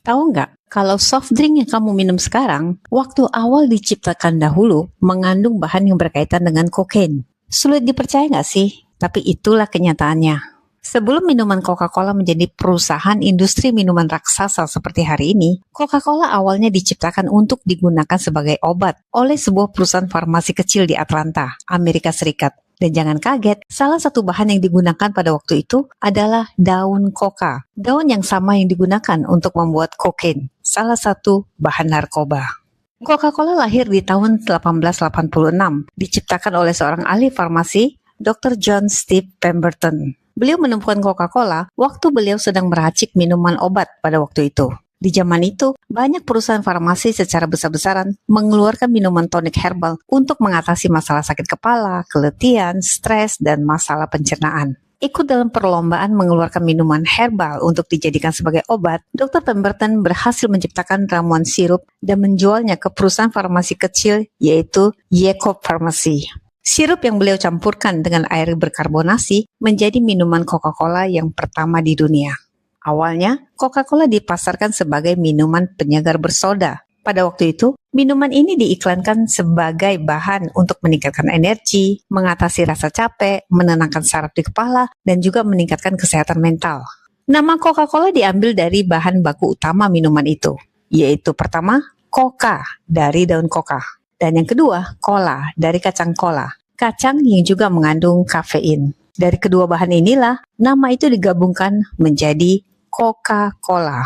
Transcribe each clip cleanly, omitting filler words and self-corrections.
Tahu nggak, kalau soft drink yang kamu minum sekarang, waktu awal diciptakan dahulu mengandung bahan yang berkaitan dengan kokain. Sulit dipercaya nggak sih? Tapi itulah kenyataannya. Sebelum minuman Coca-Cola menjadi perusahaan industri minuman raksasa seperti hari ini, Coca-Cola awalnya diciptakan untuk digunakan sebagai obat oleh sebuah perusahaan farmasi kecil di Atlanta, Amerika Serikat. Dan jangan kaget, salah satu bahan yang digunakan pada waktu itu adalah daun coca. Daun yang sama yang digunakan untuk membuat kokain, salah satu bahan narkoba. Coca-Cola lahir di tahun 1886, diciptakan oleh seorang ahli farmasi, Dr. John Steve Pemberton. Beliau menemukan Coca-Cola waktu beliau sedang meracik minuman obat pada waktu itu. Di zaman itu, banyak perusahaan farmasi secara besar-besaran mengeluarkan minuman tonik herbal untuk mengatasi masalah sakit kepala, keletihan, stres, dan masalah pencernaan. Ikut dalam perlombaan mengeluarkan minuman herbal untuk dijadikan sebagai obat, Dr. Pemberton berhasil menciptakan ramuan sirup dan menjualnya ke perusahaan farmasi kecil yaitu Jacob Pharmacy. Sirup yang beliau campurkan dengan air berkarbonasi menjadi minuman Coca-Cola yang pertama di dunia. Awalnya, Coca-Cola dipasarkan sebagai minuman penyegar bersoda. Pada waktu itu, minuman ini diiklankan sebagai bahan untuk meningkatkan energi, mengatasi rasa capek, menenangkan saraf di kepala, dan juga meningkatkan kesehatan mental. Nama Coca-Cola diambil dari bahan baku utama minuman itu, yaitu pertama, coca dari daun coca, dan yang kedua, cola dari kacang cola, kacang yang juga mengandung kafein. Dari kedua bahan inilah, nama itu digabungkan menjadi Coca-Cola.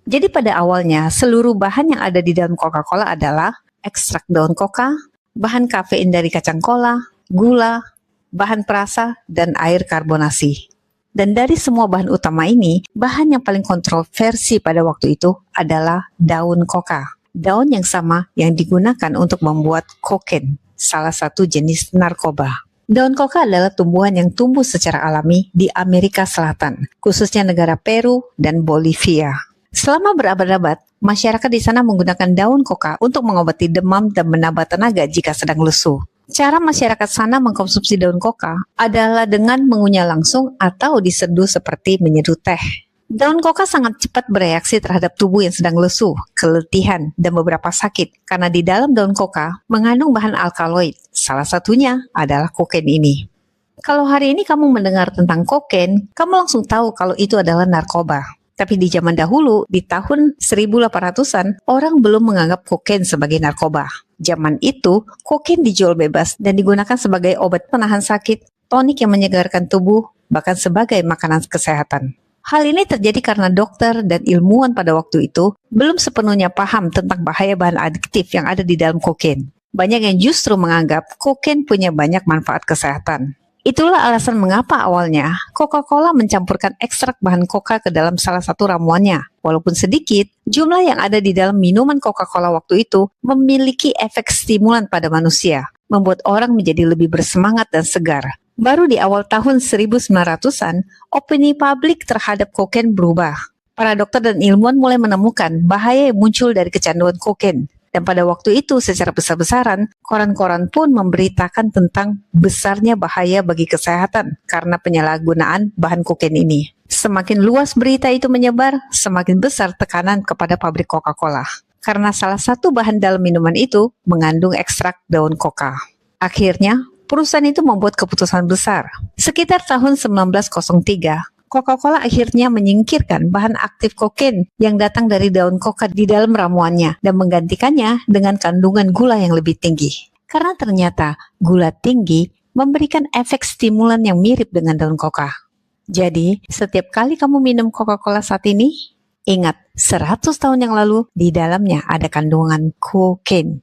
Jadi pada awalnya, seluruh bahan yang ada di dalam Coca-Cola adalah ekstrak daun coca, bahan kafein dari kacang cola, gula, bahan perasa, dan air karbonasi. Dan dari semua bahan utama ini, bahan yang paling kontroversi pada waktu itu adalah daun coca. Daun yang sama yang digunakan untuk membuat kokain, salah satu jenis narkoba. Daun coca adalah tumbuhan yang tumbuh secara alami di Amerika Selatan, khususnya negara Peru dan Bolivia. Selama berabad-abad, masyarakat di sana menggunakan daun coca untuk mengobati demam dan menambah tenaga jika sedang lesu. Cara masyarakat sana mengkonsumsi daun coca adalah dengan mengunyah langsung atau diseduh seperti menyeduh teh. Daun coca sangat cepat bereaksi terhadap tubuh yang sedang lesu, keletihan, dan beberapa sakit karena di dalam daun coca mengandung bahan alkaloid. Salah satunya adalah kokain ini. Kalau hari ini kamu mendengar tentang kokain, kamu langsung tahu kalau itu adalah narkoba. Tapi di zaman dahulu, di tahun 1800-an, orang belum menganggap kokain sebagai narkoba. Zaman itu, kokain dijual bebas dan digunakan sebagai obat penahan sakit, tonik yang menyegarkan tubuh, bahkan sebagai makanan kesehatan. Hal ini terjadi karena dokter dan ilmuwan pada waktu itu belum sepenuhnya paham tentang bahaya bahan adiktif yang ada di dalam kokain. Banyak yang justru menganggap kokain punya banyak manfaat kesehatan. Itulah alasan mengapa awalnya Coca-Cola mencampurkan ekstrak bahan coca ke dalam salah satu ramuannya. Walaupun sedikit, jumlah yang ada di dalam minuman Coca-Cola waktu itu memiliki efek stimulan pada manusia, membuat orang menjadi lebih bersemangat dan segar. Baru di awal tahun 1900-an, opini publik terhadap kokain berubah. Para dokter dan ilmuwan mulai menemukan bahaya yang muncul dari kecanduan kokain. Dan pada waktu itu secara besar-besaran, koran-koran pun memberitakan tentang besarnya bahaya bagi kesehatan karena penyalahgunaan bahan kokain ini. Semakin luas berita itu menyebar, semakin besar tekanan kepada pabrik Coca-Cola. Karena salah satu bahan dalam minuman itu mengandung ekstrak daun coca. Akhirnya, perusahaan itu membuat keputusan besar. Sekitar tahun 1903, Coca-Cola akhirnya menyingkirkan bahan aktif kokain yang datang dari daun coca di dalam ramuannya dan menggantikannya dengan kandungan gula yang lebih tinggi. Karena ternyata gula tinggi memberikan efek stimulan yang mirip dengan daun coca. Jadi, setiap kali kamu minum Coca-Cola saat ini, ingat 100 tahun yang lalu di dalamnya ada kandungan kokain.